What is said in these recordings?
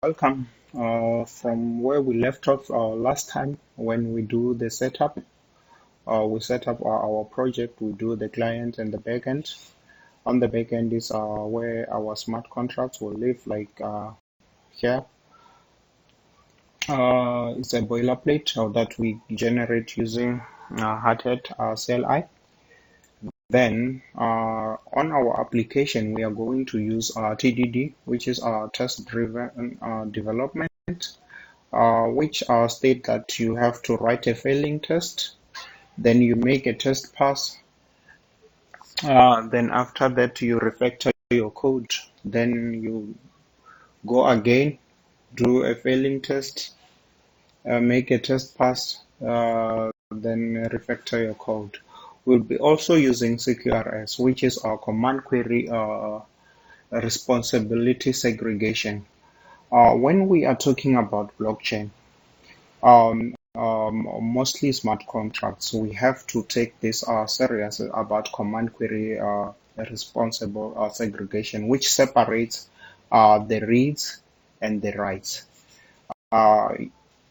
Welcome. From where we left off last time when we do the setup, we set up our project, we do the client and the backend. On the backend is where our smart contracts will live, like here. It's a boilerplate that we generate using hardhat CLI. Then on our application, we are going to use TDD, which is our test-driven development, which state that you have to write a failing test, then you make a test pass, then after that you refactor your code, then you go again, do a failing test, make a test pass, then refactor your code. We'll be also using CQRS, which is our command query responsibility segregation. When we are talking about blockchain, mostly smart contracts, we have to take this serious about command query responsible segregation, which separates the reads and the writes.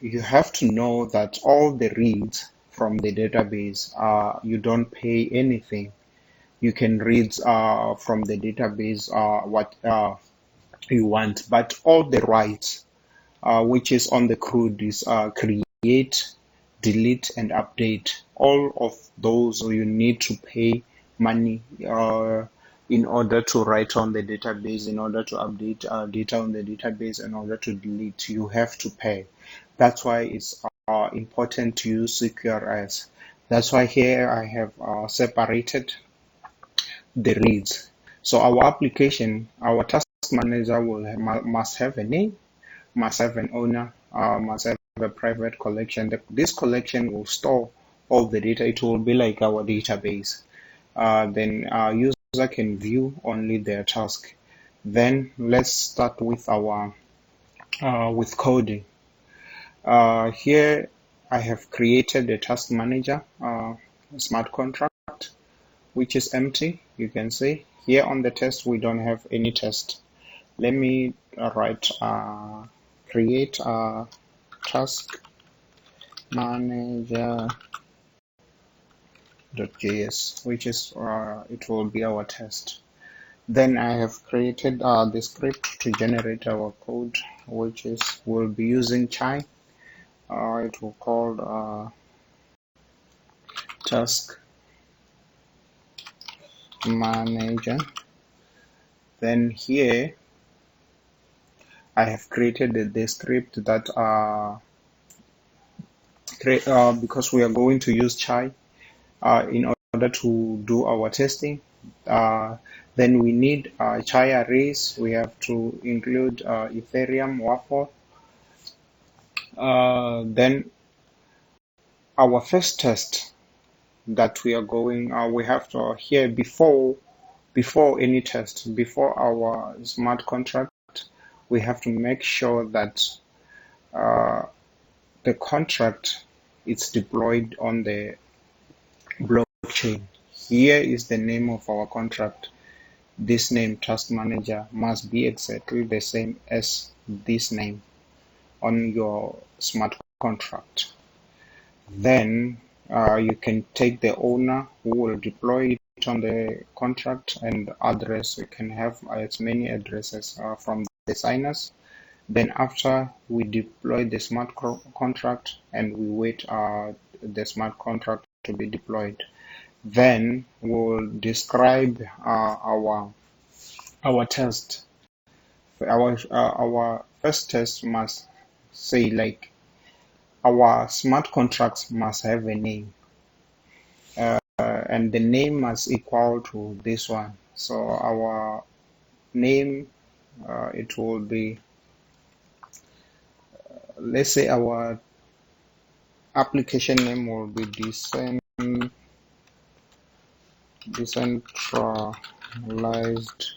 You have to know that all the reads from the database, you don't pay anything. You can read from the database what you want, but all the writes, which is on the CRUD, is create, delete, and update. All of those you need to pay money in order to write on the database, in order to update data on the database, in order to delete. You have to pay. That's why it's important to use CQRS. That's why here I have separated the reads. So our application, our task manager must have a name, must have an owner, must have a private collection. This collection will store all the data. It will be like our database. Then our user can view only their task. Then let's start with our with coding. Here I have created a task manager smart contract, which is empty. You can see here on the test we don't have any test. Let me write create a task manager.js, which is it will be our test. Then I have created the script to generate our code, which is we'll be using chai. It will call task manager. Then here I have created the script that because we are going to use chai in order to do our testing. Then we need chai arrays. We have to include Ethereum waffle. Then our first test that we are going, we have to here before any test, before our smart contract, we have to make sure that the contract is deployed on the blockchain. Here is the name of our contract. This name, task manager, must be exactly the same as this name on your smart contract. Then you can take the owner who will deploy it on the contract and address. You can have as many addresses from the signers. Then after we deploy the smart contract and we wait the smart contract to be deployed, then we'll describe our test. Our first test must say like our smart contracts must have a name, and the name must equal to this one. So our name, it will be, let's say our application name will be decentralized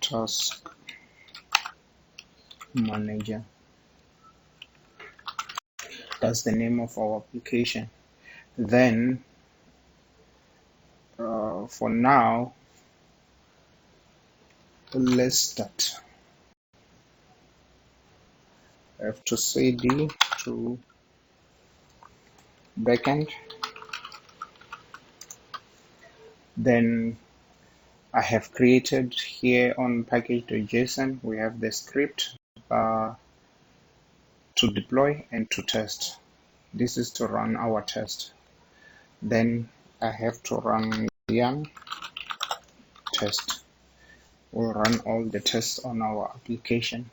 task manager. That's the name of our application. Then for now, let's start. I have to cd to backend. Then I have created here on package.json, we have the script to deploy and to test. This is to run our test. Then I have to run yarn test. We'll run all the tests on our application.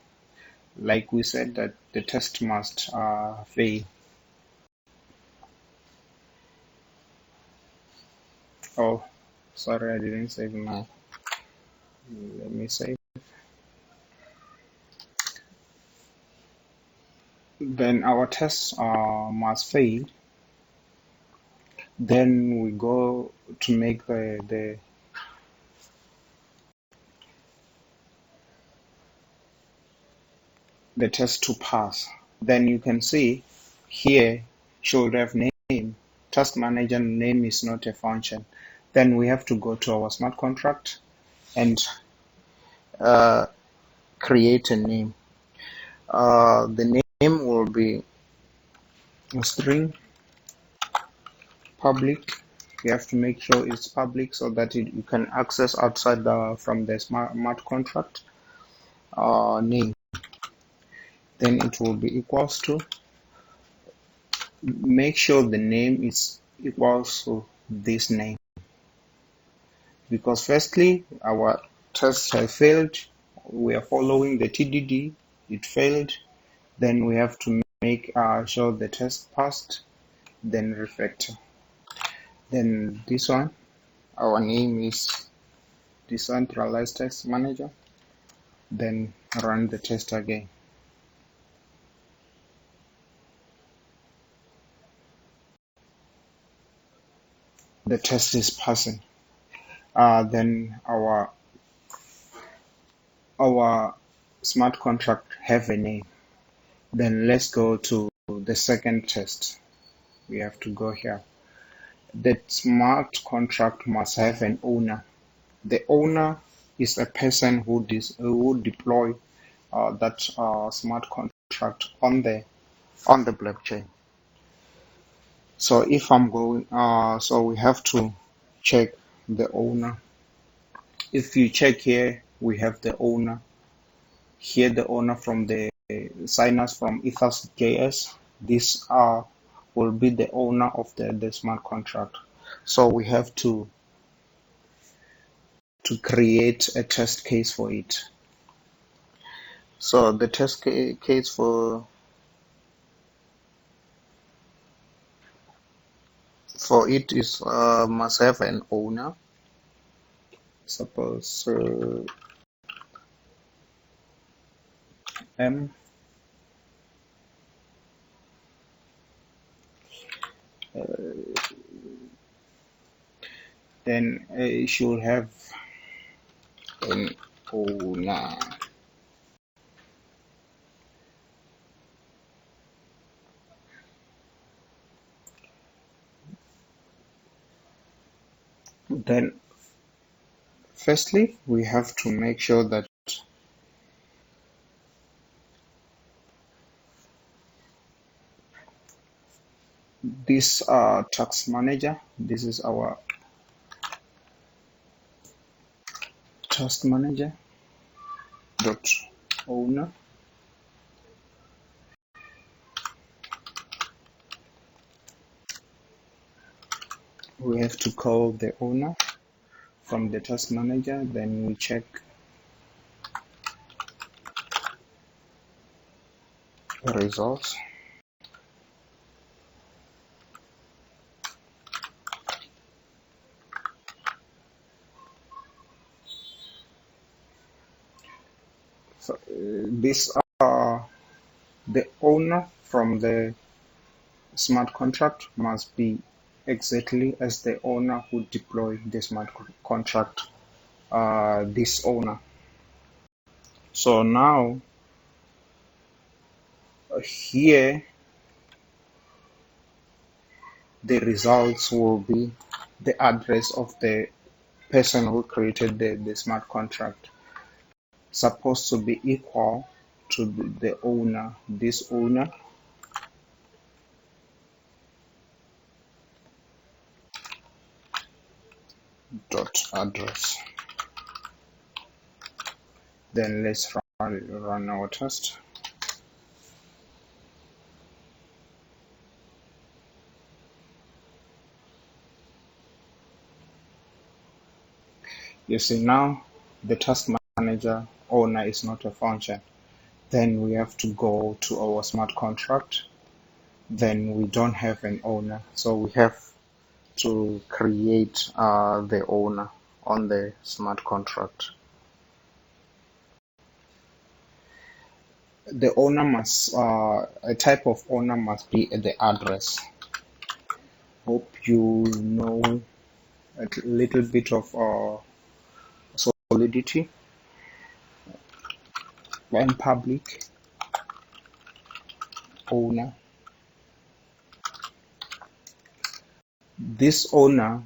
Like we said that the test must fail. Oh, sorry, I didn't save my. Let me save. Then our tests must fail. Then we go to make the test to pass. Then you can see here should have name. Task manager name is not a function. Then we have to go to our smart contract and create a name. The name will be a string public. You have to make sure it's public so that you can access outside from the smart contract name. Then it will be equals to. Make sure the name is equals to this name, because firstly our tests have failed. We are following the TDD. It failed. Then we have to make sure the test passed. Then refactor. Then this one, our name is decentralized test manager. Then run the test again. The test is passing. Then our smart contract have a name. Then let's go to the second test. We have to go here. The smart contract must have an owner. The owner is a person who deploy that smart contract on the blockchain. So if I'm going, so we have to check the owner. If you check here, we have the owner. Here the owner from the signers from Etherjs. This will be the owner of the smart contract. So we have to create a test case for it. So the test case for it is must have an owner. Suppose M then it should have an owner. Then firstly we have to make sure that this task manager, this is our task manager dot owner. We have to call the owner from the task manager. Then we check the results. So this the owner from the smart contract must be exactly as the owner who deployed the smart contract, this owner. So now here the results will be the address of the person who created the smart contract, supposed to be equal to the owner, this owner dot address. Then let's run our test. You see now the task manager owner is not a function. Then we have to go to our smart contract. Then we don't have an owner, so we have to create the owner on the smart contract. The owner must, a type of owner must be at the address. Hope you know a little bit of Solidity and public owner. This owner,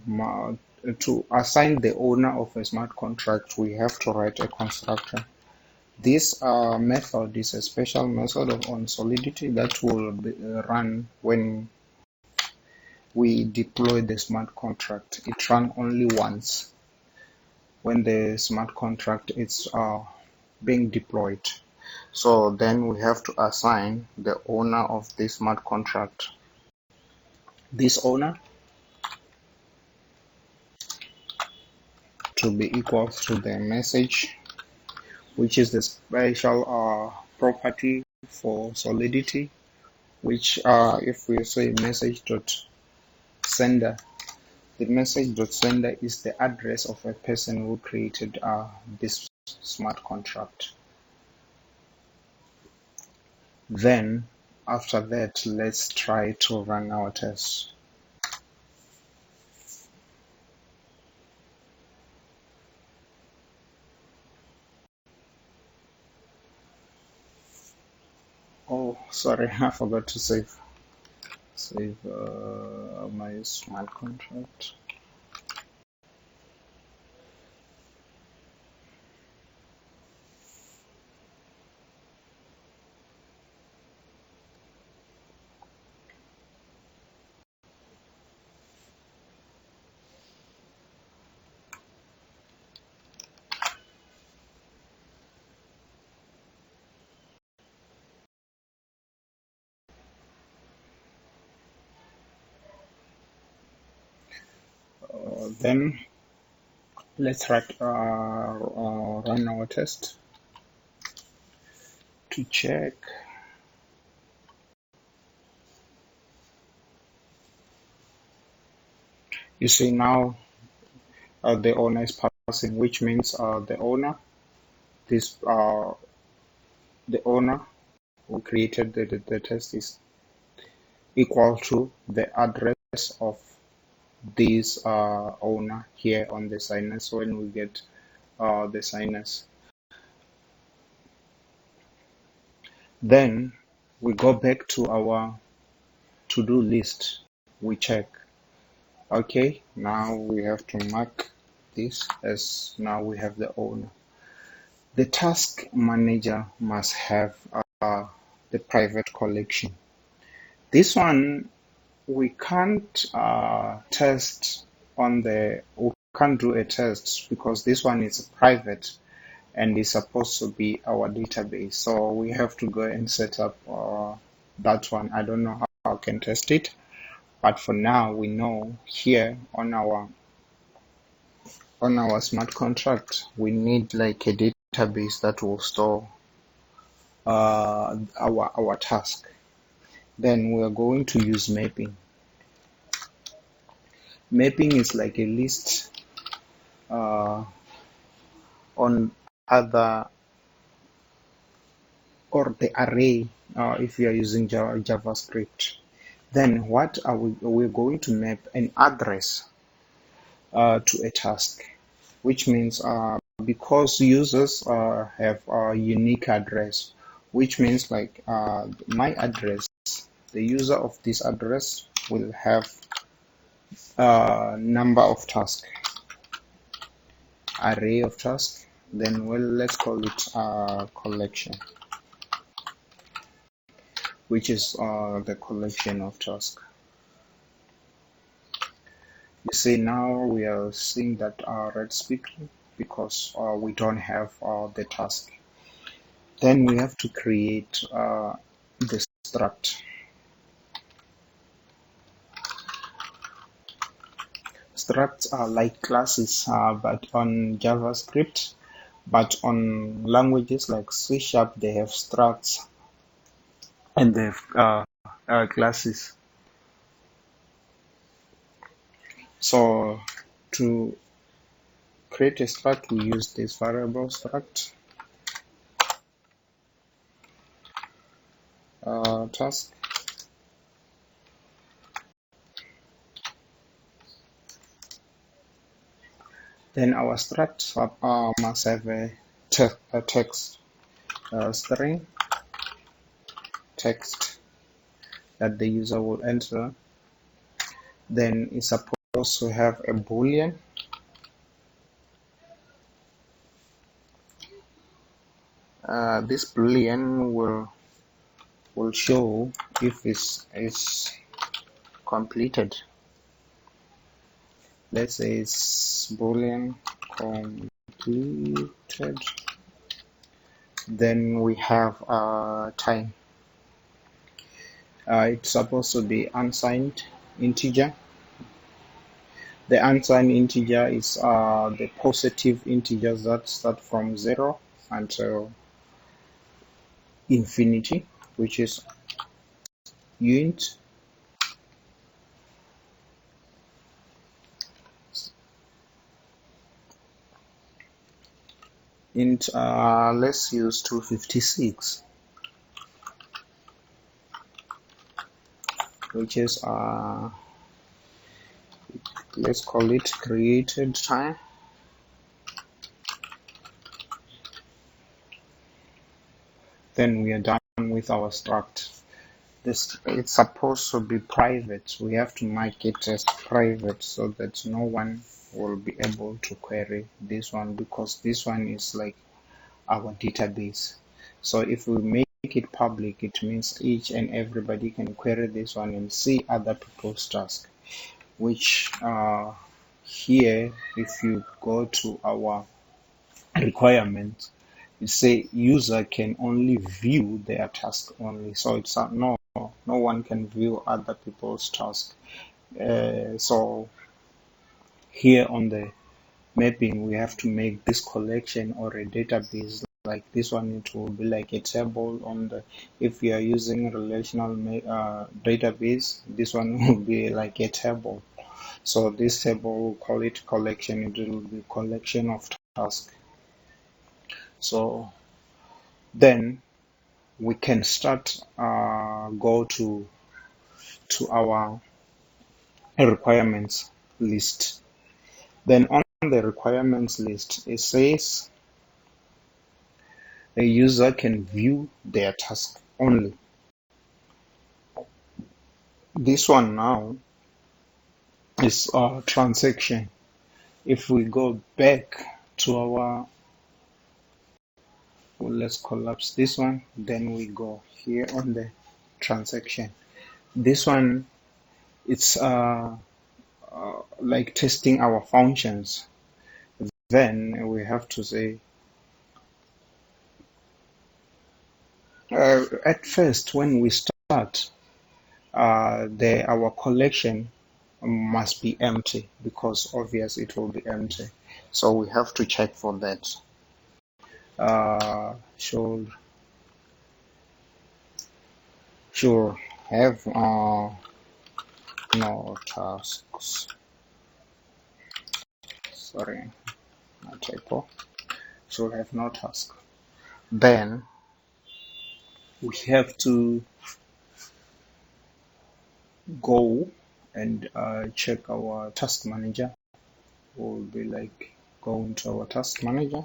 to assign the owner of a smart contract, we have to write a constructor. This method is a special method on Solidity that will run when we deploy the smart contract. It runs only once when the smart contract is being deployed. So then we have to assign the owner of the smart contract. This owner to be equal to the message, which is the special property for Solidity, which if we say message.sender, the message.sender is the address of a person who created this smart contract. Then after that, let's try to run our test. Oh, sorry, I forgot to save my smart contract. Then let's run our test to check. You see now the owner is passing, which means the owner who created the test is equal to the address of this owner here on the sinus when we get the sinus. Then we go back to our to-do list. We check. Okay, now we have to mark this as now we have the owner. The task manager must have the private collection. This one we can't test on we can't do a test because this one is private and is supposed to be our database. So we have to go and set up that one. I don't know how I can test it, but for now we know here on our smart contract we need like a database that will store our task. Then we are going to use mapping. Mapping is like a list on other or the array if we are using JavaScript. Then what are we're going to map an address to a task, which means because users have a unique address, which means like my address, the user of this address will have a number of tasks, array of tasks. Then let's call it collection. which is the collection of tasks. You see, now we are seeing that red speaking because we don't have the task. Then we have to create the struct. Structs are like classes, but on JavaScript, but on languages like C#, they have structs and they have classes. So to create a struct, we use this variable struct task. Then our struct must have a text string text that the user will enter. Then it's supposed to have a boolean. This boolean will show if it's completed. Let's say it's boolean completed. Then we have time. It's supposed to be unsigned integer. The unsigned integer is the positive integers that start from 0 until infinity, which is int. Let's use 256, which is let's call it created time. Then we are done with our struct. This it's supposed to be private. We have to make it as private so that no one will be able to query this one, because this one is like our database. So if we make it public, it means each and everybody can query this one and see other people's tasks, which here, if you go to our requirements, it say user can only view their task only. So it's no one can view other people's task. So here on the mapping, we have to make this collection or a database like this one. It will be like a table on the, if you are using relational database, this one will be like a table. So this table, we'll call it collection. It will be collection of tasks. So then we can start go to our requirements list. Then on the requirements list, it says a user can view their task only. This one now is a transaction. If we go back to our, well, let's collapse this one, then we go here on the transaction. This one, it's like testing our functions. Then we have to say, at first when we start, our collection must be empty, because obvious it will be empty. So we have to check for that. Should have no tasks. Sorry, my typo. Should have no task. Then we have to go and check our task manager. We'll be like going to our task manager.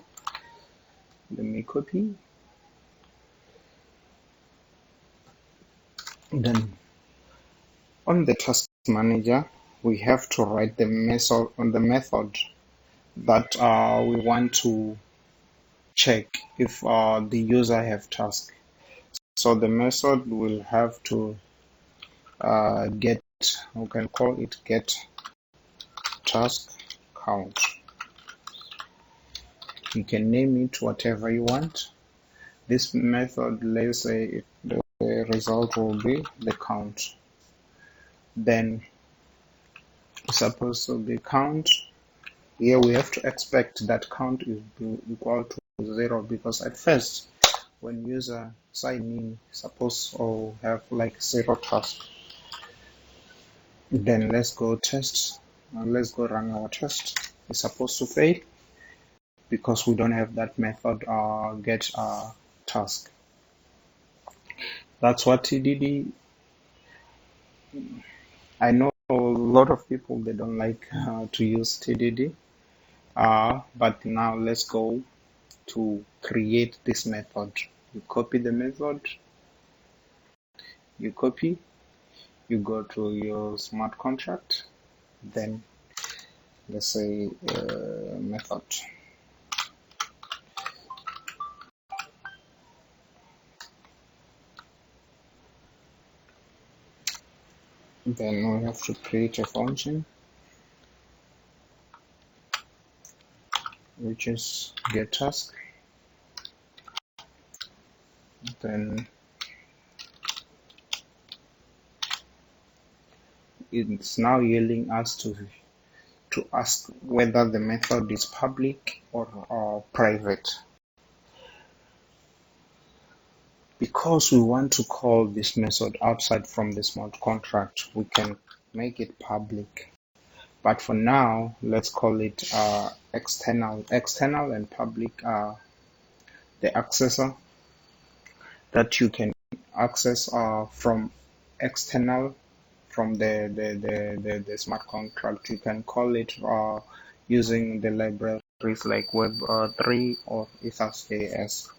Let me copy. Then on the task manager, we have to write the method on the method that we want to check if the user have task. So the method will have to get, we can call it get task count. You can name it whatever you want. This method, let's say the result will be the count. Then it's supposed to be count. Here we have to expect that count is equal to 0, because at first when user sign in, suppose have like 0 task. Then let's go test. Let's go run our test. It's supposed to fail because we don't have that method get task. That's what TDD. I know a lot of people, they don't like to use TDD, but now let's go to create this method. You copy the method, you copy, you go to your smart contract, then let's say method. Then we have to create a function which is get task. Then it's now yielding us to ask whether the method is public or private. Because we want to call this method outside from the smart contract, we can make it public. But for now, let's call it external. External and public are the accessor that you can access from external from the smart contract. You can call it using the libraries like Web3 or Etherjs.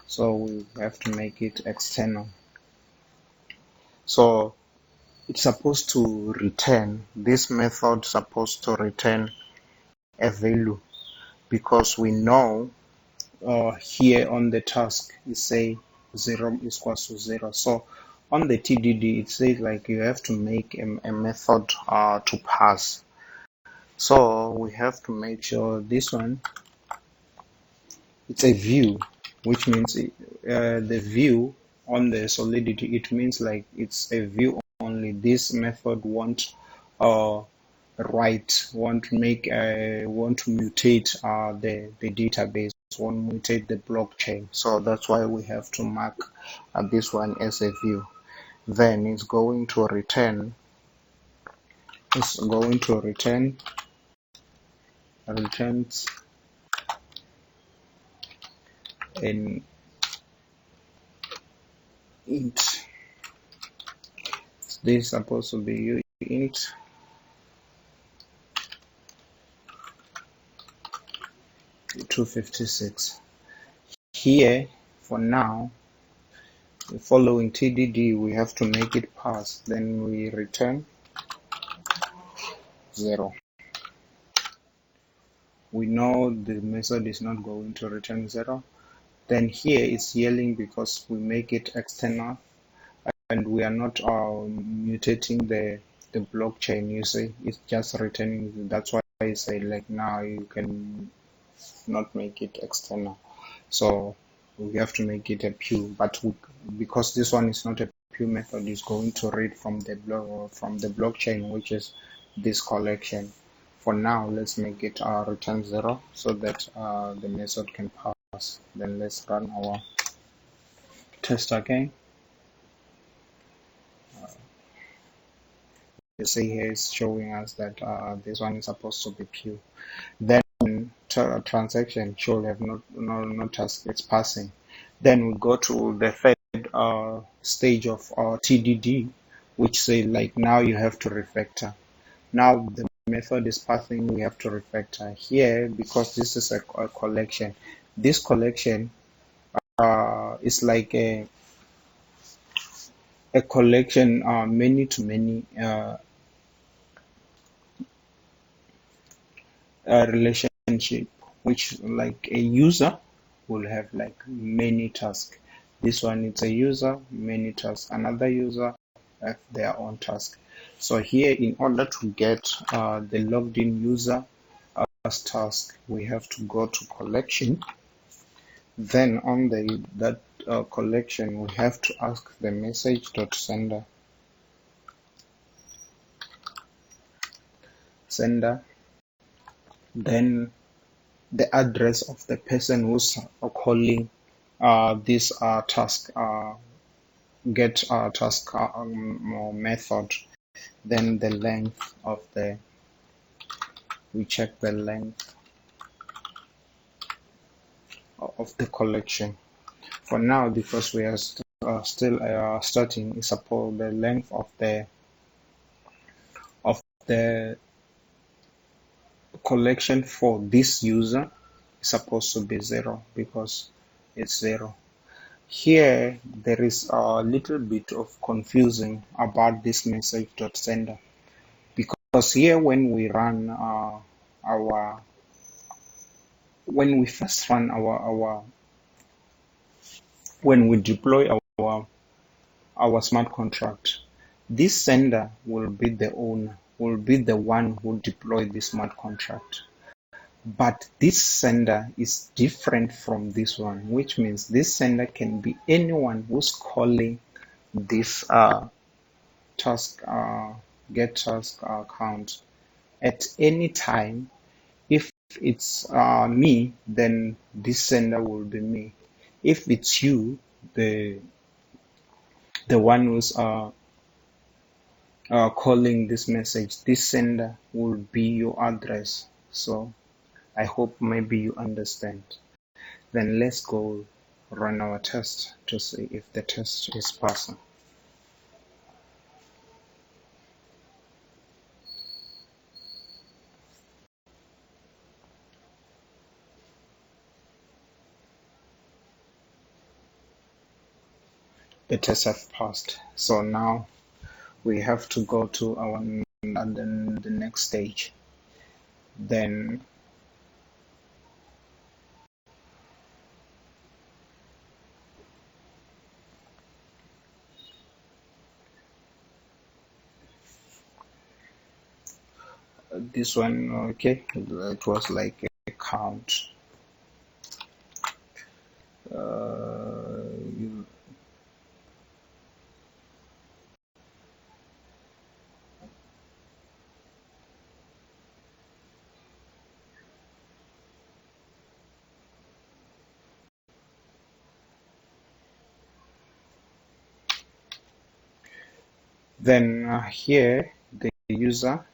So we have to make it external. So it's supposed to return, this method supposed to return a value, because we know here on the task it say 0 is equals to 0. So on the TDD it says like you have to make a method to pass. So we have to make sure this one, it's a view, which means the view on the solidity, it means like it's a view only. This method won't write, won't mutate the database, won't mutate the blockchain. So that's why we have to mark this one as a view. Then it's going to return returns an int. This is supposed to be int $256. Here for now, following TDD, we have to make it pass. Then we return 0. We know the method is not going to return 0. Then here it's yelling because we make it external and we are not mutating the blockchain. You see, it's just returning. That's why I say like now you can not make it external. So we have to make it a pure, but because this one is not a pure method, it's going to read from the blockchain, which is this collection. For now, let's make it return 0 so that the method can pass. Then let's run our test again. You see here it's showing us that this one is supposed to be pure. Then transaction should have no task, it's passing. Then we go to the third stage of TDD, which say like now you have to refactor. Now the method is passing, we have to refactor. Here, because this is a collection, this collection is like a collection many to many relationship, which like a user will have like many tasks. This one, it's a user, many tasks. Another user have their own task. So here, in order to get the logged in user as task, we have to go to collection. Then on that collection, we have to ask the message.sender then the address of the person who's calling this task get task method. Then the length of we check the length of the collection. For now, because we are still starting, suppose the length of the collection for this user is supposed to be 0 because it's 0. Here there is a little bit of confusing about this message.sender, because here when we run when we first run when we deploy our smart contract, this sender will be the owner, will be the one who deployed the smart contract. But this sender is different from this one, which means this sender can be anyone who's calling this task get task account at any time. If it's me, then this sender will be me. If it's you, the one who's calling this message, this sender will be your address. So I hope maybe you understand. Then let's go run our test to see if the test is passing. The tests have passed. So now we have to go to our the next stage. Then this one, okay, it was like a count. Then here the user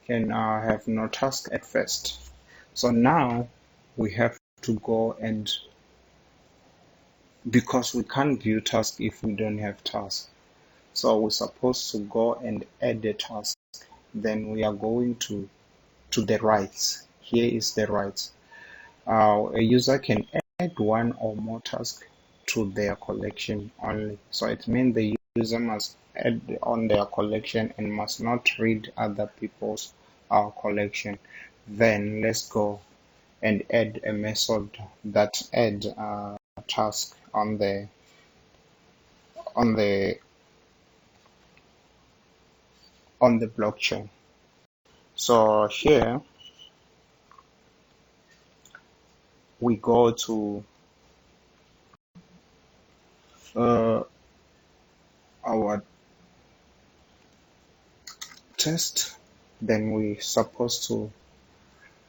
can have no task at first. So now we have to go and, because we can't view task if we don't have task, so we're supposed to go and add a task. Then we are going to the rights. Here is the rights. A user can add one or more tasks to their collection only. So it means the user must add on their collection and must not read other people's collection. Then let's go and add a method that add a task on the blockchain. So here we go to our test. Then we're supposed to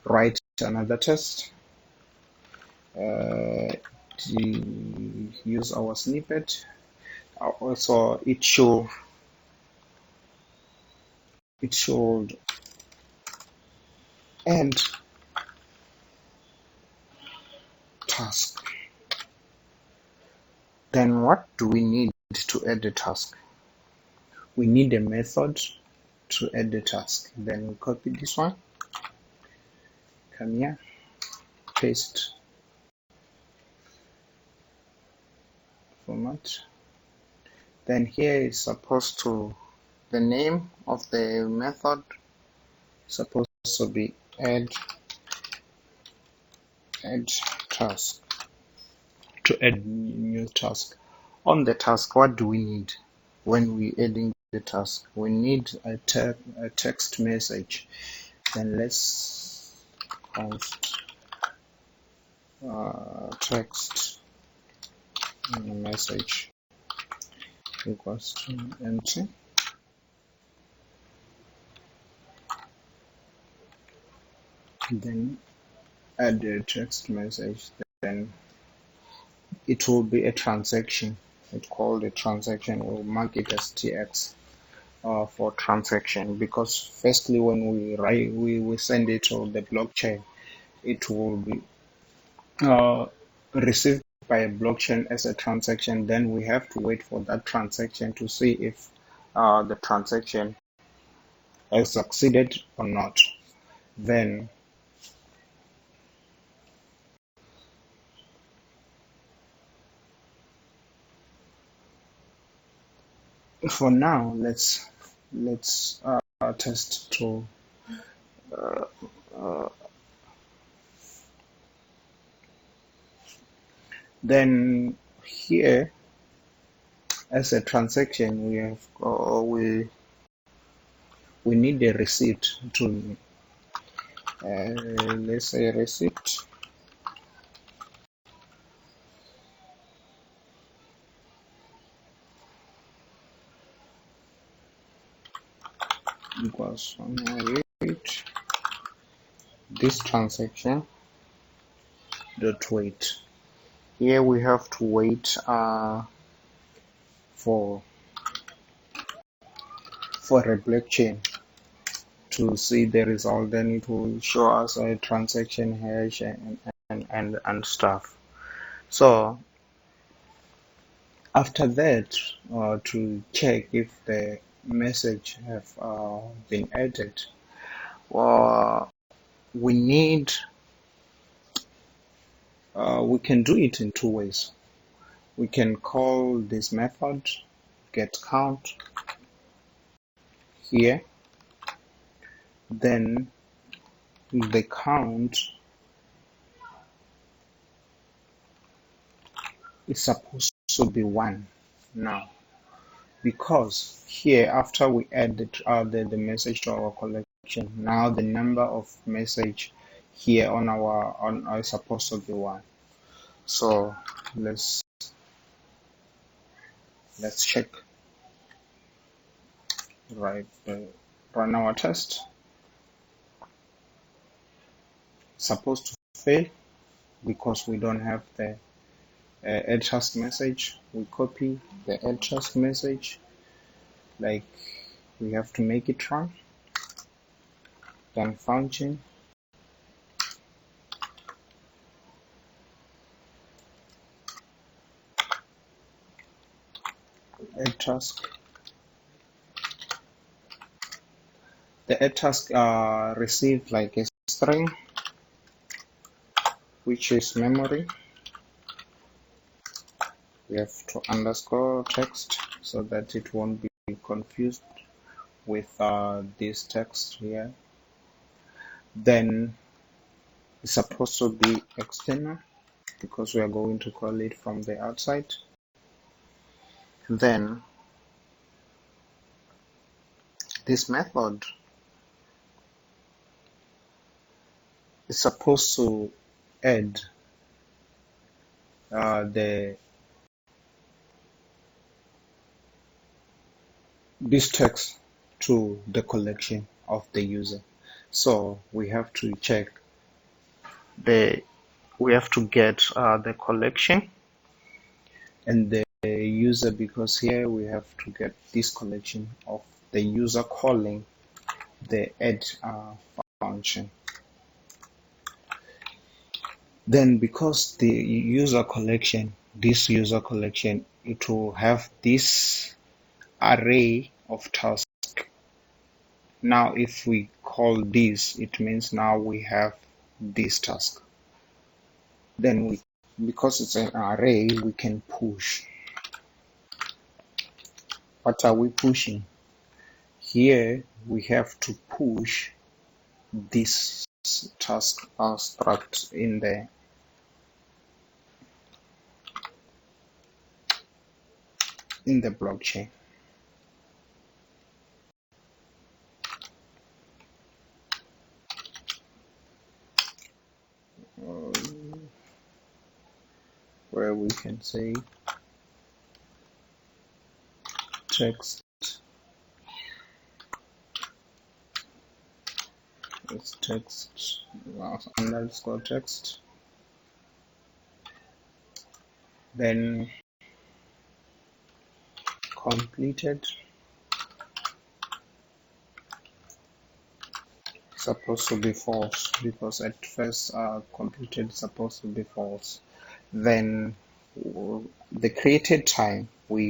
write another test. Use our snippet. Also, it should add task. Then what do we need to add the task? We need a method to add the task. Then we copy this one, come here, paste, format. Then here is supposed to, the name of the method supposed to be add task. to add new task. On the task, what do we need when we adding the task? We need a text message. Then let's const text message equals to empty. Then add a text message. Then it will be a transaction. It's called a transaction. We'll mark it as TX for transaction, because firstly when we send it to the blockchain, it will be received by a blockchain as a transaction. Then we have to wait for that transaction to see if the transaction has succeeded or not. Then for now, let's test to then here as a transaction we have we need a receipt to let's say receipt equals wait this transaction dot wait. Here we have to wait for a blockchain to see the result. Then it will show us a transaction hash and stuff. So after that, to check if the message have been added, we need we can do it in two ways. We can call this method get count here. Then the count is supposed to be 1 now, because here after we add the message to our collection, now the number of message here on is supposed to be 1. So let's check, right? Run our test. Supposed to fail because we don't have the add task message. We copy the add task message, like we have to make it run. Then function add task. The add task received like a string, which is memory. We have to underscore text so that it won't be confused with this text here. Then it's supposed to be external because we are going to call it from the outside. Then this method is supposed to add this text to the collection of the user. So we have to check we have to get the collection and the user, because here we have to get this collection of the user calling the add function. Then because the user collection, this user collection, it will have this array of tasks. Now if we call this, it means now we have this task. Then because it's an array, we can push. What are we pushing? Here we have to push this task struct in there. in the blockchain. Where we can say text, it's text underscore text, then completed, supposed to be false, because at first completed is supposed to be false. Then the created time, we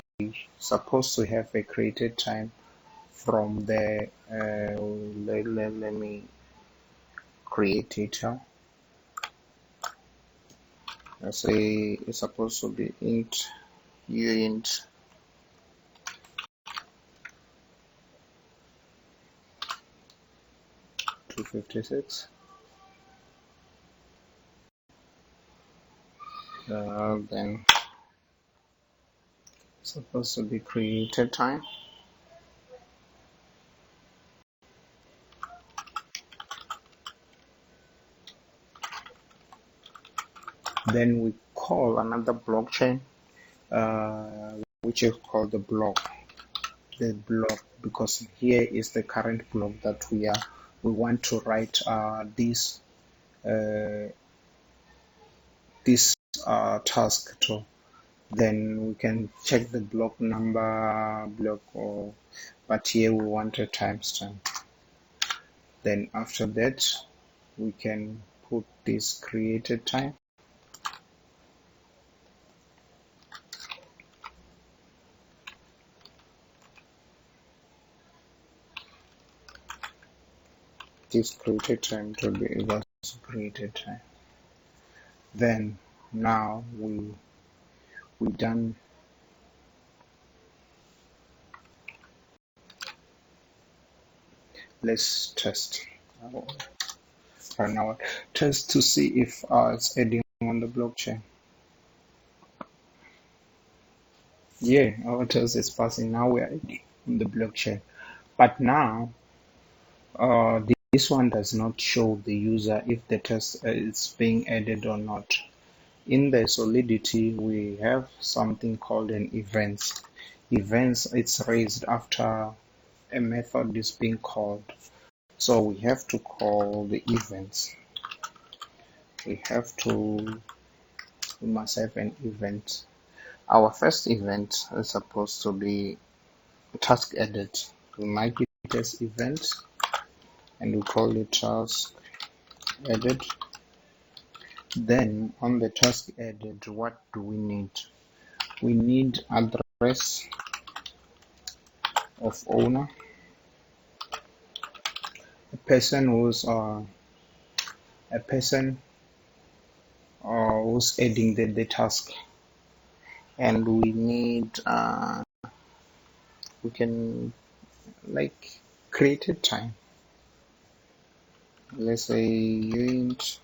supposed to have a created time from the let me create it here. Let's say it's supposed to be int 256. Then supposed to be created time. Then we call another blockchain, which is called the block. The block, because here is the current block that we want to write this task to. Then we can check the block number but here we want a timestamp. Then after that we can put this created time. This created time to be equal to created time. Then now we done. Let's test. Run our test to see if it's adding on the blockchain. Yeah, our test is passing. Now we are adding on the blockchain. But now this one does not show the user if the test is being added or not. In the Solidity, we have something called an events. Events, it's raised after a method is being called. So we have to call the events. We must have an event. Our first event is supposed to be task edit. We mark it as event and we call it task edit. Then on the task edit, what do we need? We need address of owner, a person who's adding the task, and we need we can like created time. Let's say int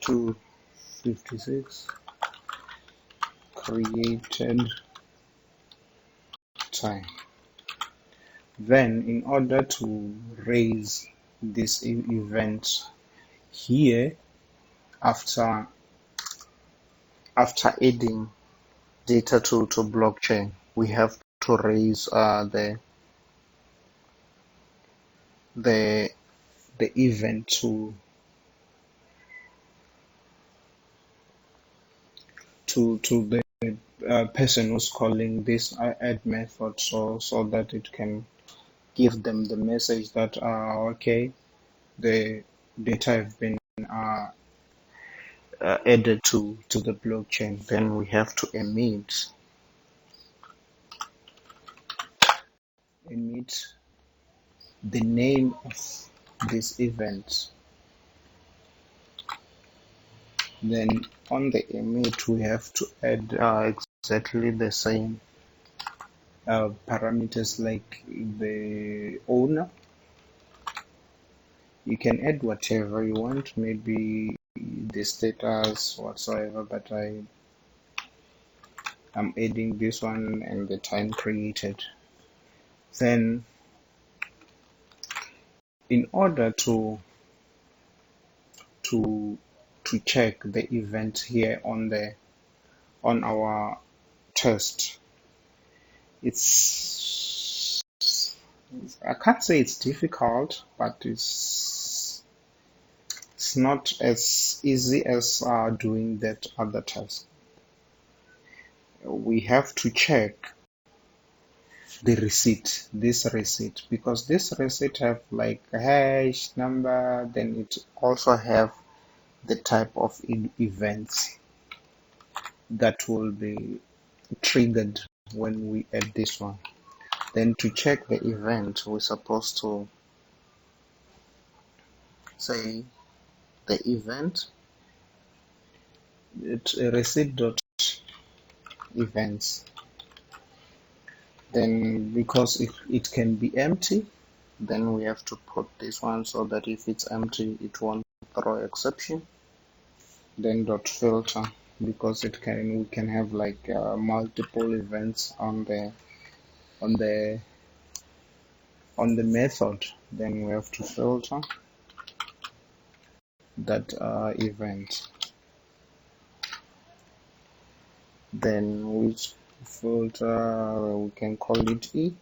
256 created time. Then in order to raise this event here, after adding data to blockchain, we have to raise the event to the person who's calling this add method, so that it can give them the message that okay, the data have been added to the blockchain. Then we have to emit the name of this event. Then on the emit we have to add exactly the same parameters like the owner. You can add whatever you want, maybe the status whatsoever, but I'm adding this one and the time created. Then in order to check the event here on our test, I can't say it's difficult, but it's not as easy as doing that other task. We have to check the receipt, this receipt, because this receipt have like a hash number, then it also have the type of events that will be triggered when we add this one. Then to check the event, we're supposed to say the event, it's a receipt.events. Then because it can be empty, then we have to put this one so that if it's empty, it won't throw exception. Then dot filter, because we can have like multiple events on the method. Then we have to filter that event. Then which filter, we can call it E,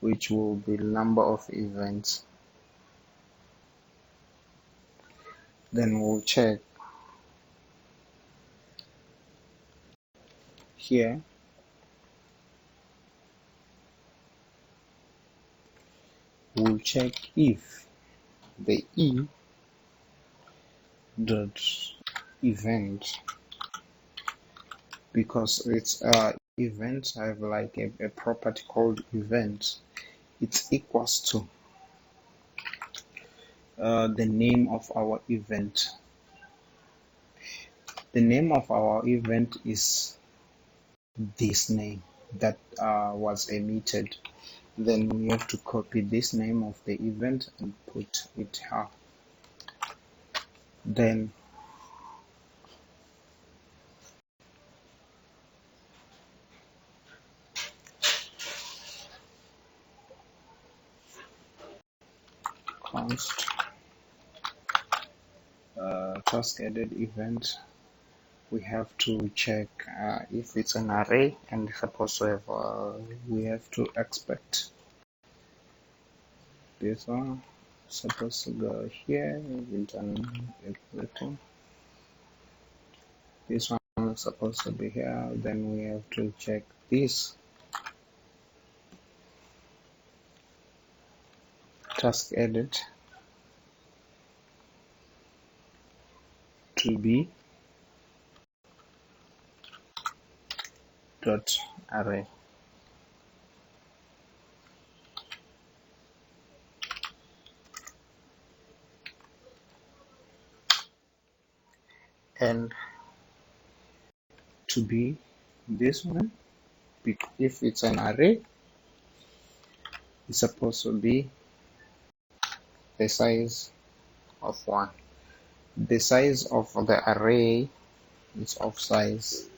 which will be the number of events. Then we'll check here. We'll check if the E dot event, because it's event have like a property called event, it's equals to the name of our event. The name of our event is this name that was emitted. Then we have to copy this name of the event and put it here. Then const task added event, we have to check if it's an array, and supposed to have we have to expect this one supposed to go here. We've done everything. This one is supposed to be here. Then we have to check this task edit to be dot array. And to be this one, if it's an array, it's supposed to be the size of 1. The size of the array is of size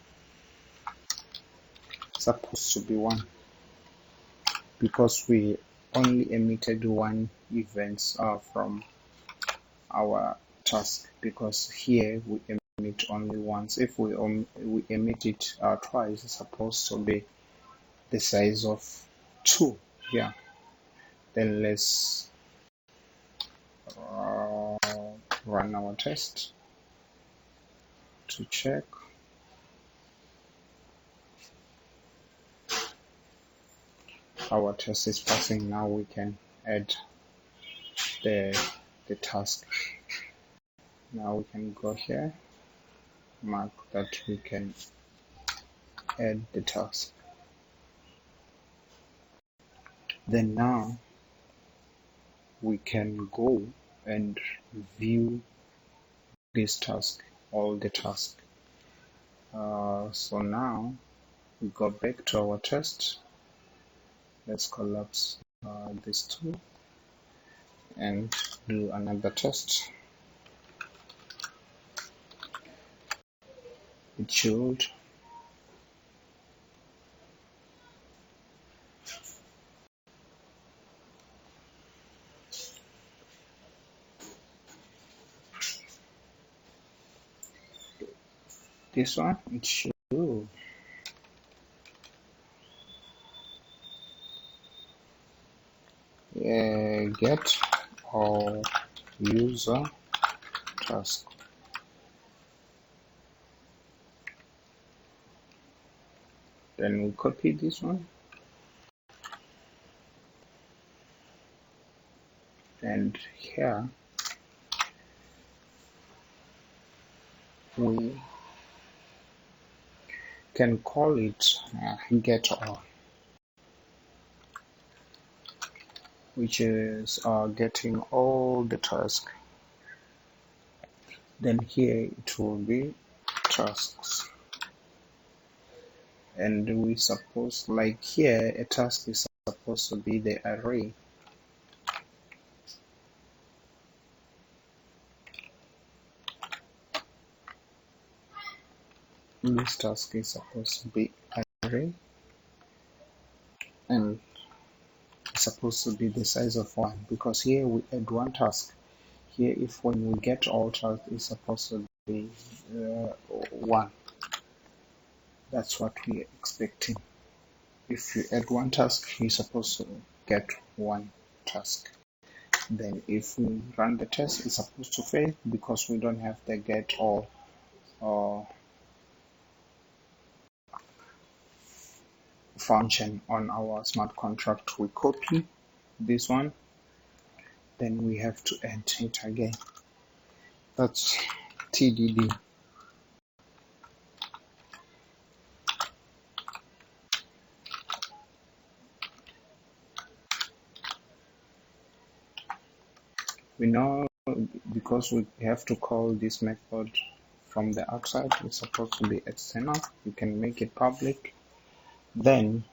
supposed to be 1, because we only emitted one event from our task, because here we emit only once. If we emit it twice, it's supposed to be the size of 2. Yeah. Then let's run our test to check. Our test is passing. Now we can add the task. Now we can go here, mark that we can add the task. Then now we can go and view this task, all the tasks. So now we go back to our test. Let's collapse these two and do another test. it should this one, it should get all user task. Then we copy this one and here we can call it get all, which is getting all the task. Then here it will be tasks, and we suppose, like here, a task is supposed to be the array. This task is supposed to be array, and it's supposed to be the size of 1, because here we add one task. Here, if when we get all tasks, it's supposed to be 1. That's what we're expecting. If you add one task, you're supposed to get one task. Then if we run the test, it's supposed to fail because we don't have the get all function on our smart contract. We copy this one, then we have to add it again. That's TDD. We know because we have to call this method from the outside, it's supposed to be external. You can make it public. Then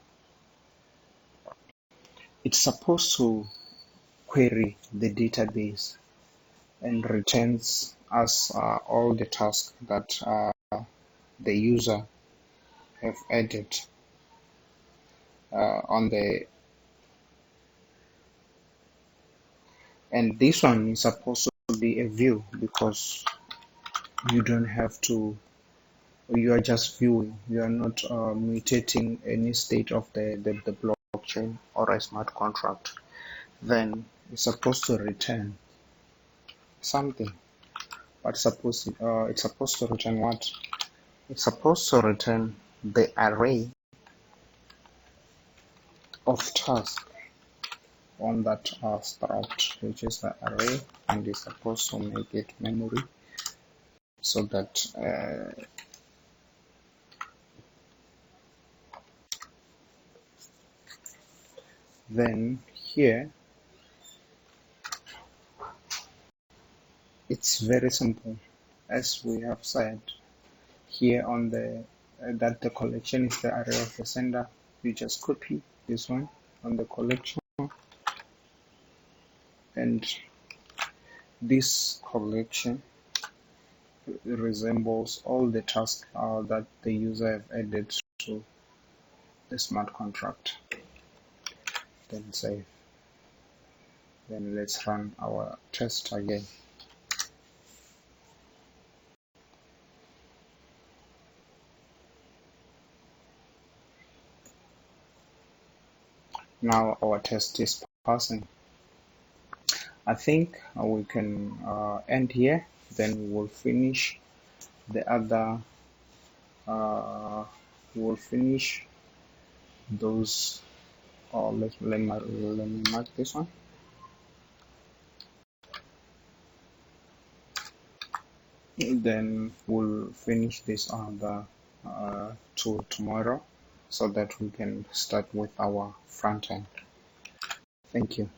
it's supposed to query the database and returns us all the tasks that the user have added on the, and this one is supposed to be a view because you don't have to, you are just viewing, you are not mutating any state of the blockchain or a smart contract. Then it's supposed to return something, but it's supposed to return what? It's supposed to return the array of tasks on that struct, which is the array, and it's supposed to make it memory so that then here it's very simple, as we have said here on the that the collection is the array of the sender. You just copy this one on the collection, and this collection resembles all the tasks that the user have added to the smart contract. Then save. Then let's run our test again. Now our test is passing. I think we can end here. Then we will finish the other. We'll finish those. Let me mark this one. Then we'll finish this other tool tomorrow, so that we can start with our front end. Thank you.